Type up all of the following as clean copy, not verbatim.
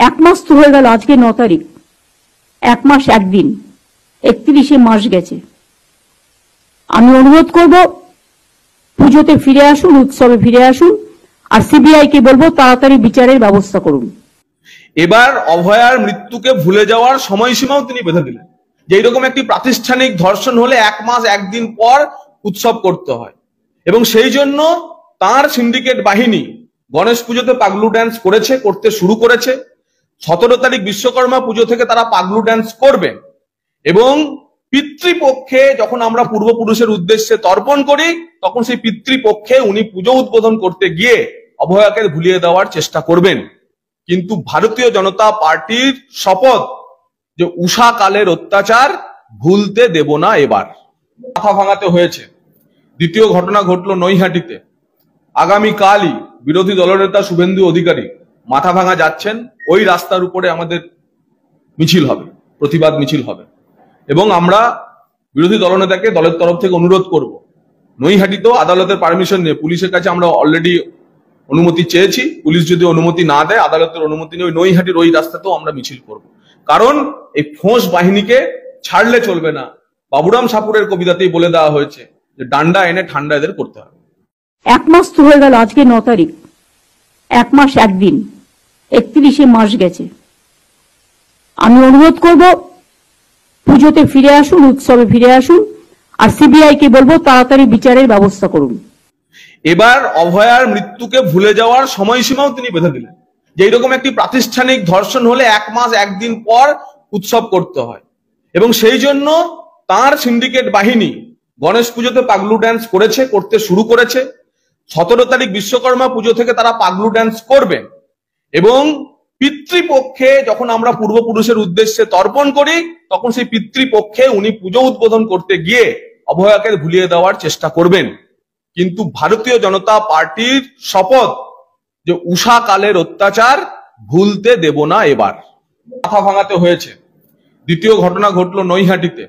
এক মাস তো হয়ে গেল, আজকে 9 তারিখ। এক মাস একদিন, 31শে মাস গেছে। আমি অনুরোধ করব পুজোতে ফিরে আসুন, উৎসবে ফিরে আসুন, আর সিবিআই কে বলবো তাড়াতাড়ি বিচারের ব্যবস্থা করুন। এবার অভয়ার মৃত্যুকে ভুলে যাওয়ার সময়সীমাও তিনি বেঁধে দিলেন যে এইরকম একটি প্রাতিষ্ঠানিক ধর্ষণ হলে 1 মাস 1 দিন পর উৎসব করতে হয়, এবং সেই জন্য তার সিন্ডিকেট বাহিনী গণেশ পুজোতে পাগলু ড্যান্স করতে শুরু করেছে। 17 তারিখ বিশ্বকর্মা পুজো থেকে তারা পাগলু ড্যান্স করবেন, এবং পিতৃপক্ষে যখন আমরা পূর্বপুরুষের উদ্দেশ্যে তর্পণ করি তখন সেই পিতৃপক্ষে উনি পুজো উদ্বোধন করতে গিয়ে অভয়াকে ভুলিয়ে দেওয়ার চেষ্টা করবেন। কিন্তু ভারতীয় জনতা পার্টির শপথ যে উষা কালের অত্যাচার ভুলতে দেব না। এবার মাথা ভাঙাতে হয়েছে। দ্বিতীয় ঘটনা ঘটলো নৈহাটিতে। আগামীকালই বিরোধী দলনেতা শুভেন্দু অধিকারী মাথা ভাঙা যাচ্ছেন। ওই রাস্তার উপরে আমাদের মিছিল হবে, প্রতিবাদ মিছিল হবে, এবং আমরা বিরোধী দলনেতাকে দলের তরফ থেকে অনুরোধ করব, নৈহাটিতেও আদালতের পারমিশন নিয়ে, পুলিশের কাছে আমরা অলরেডি অনুমতি চেয়েছি, পুলিশ যদি অনুমতি না দেয় আদালতের অনুমতি নিয়ে ওই নৈহাটির ওই রাস্তাতেও আমরা মিছিল করব। কারণ এই ফোঁস বাহিনীকে ছাড়লে চলবে না। বাবুরাম সাপুরের কবিতাতেই বলে দেওয়া হয়েছে যে ডান্ডা এনে ঠান্ডা এদের করতে হবে। এক মাস তো হয়ে গেল, আজকে 9 তারিখ। এক মাস একদিন, 31শে মাস গেছে। আমি অনুরোধ করব পুজোতে ফিরে আসুন, উৎসবে ফিরে আসুন, আর সিবিআই কে বলবো তাড়াতাড়ি বিচারের ব্যবস্থা করুন। এবার অভয়ার মৃত্যুকে ভুলে যাওয়ার সময়সীমাও তিনি বেঁধে দিলেন যে এইরকম একটি প্রাতিষ্ঠানিক ধর্ষণ হলে 1 মাস 1 দিন পর উৎসব করতে হয়, এবং সেই জন্য তার সিন্ডিকেট বাহিনী গণেশ পুজোতে পাগলু ড্যান্স করতে শুরু করেছে। 17 তারিখ বিশ্বকর্মা পুজো থেকে তারা পাগলু ড্যান্স করবেন, এবং পিতৃপক্ষে যখন আমরা পূর্বপুরুষের উদ্দেশ্যে তর্পণ করি তখন সেই পিতৃপক্ষে উনি পুজো উদ্বোধন করতে গিয়ে অভয়াকে ভুলিয়ে দেওয়ার চেষ্টা করবেন। কিন্তু ভারতীয় জনতা পার্টির শপথ যে উষা কালের অত্যাচার ভুলতে দেব না। এবার মাথা ভাঙাতে হয়েছে। দ্বিতীয় ঘটনা ঘটলো নৈহাটিতে।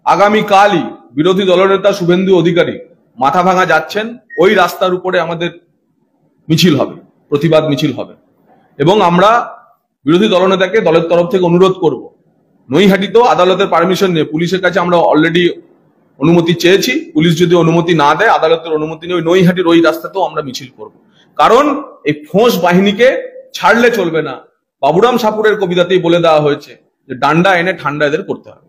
আগামীকালই বিরোধী দলনেতা শুভেন্দু অধিকারী মাথা ভাঙা যাচ্ছেন। ওই রাস্তার উপরে আমাদের মিছিল হবে, প্রতিবাদ মিছিল হবে, এবং আমরা বিরোধী দলনেতাকে দলের তরফ থেকে অনুরোধ করব, নৈহাটিতেও আদালতের পারমিশন নিয়ে, পুলিশের কাছে আমরা অলরেডি অনুমতি চেয়েছি, পুলিশ যদি অনুমতি না দেয় আদালতের অনুমতি নিয়ে ওই নৈহাটির ওই রাস্তাতেও আমরা মিছিল করব। কারণ এই ফোঁস বাহিনীকে ছাড়লে চলবে না। বাবুরাম সাপুরের কবিতাতেই বলে দেওয়া হয়েছে যে ডান্ডা এনে ঠান্ডা এদের করতে হবে।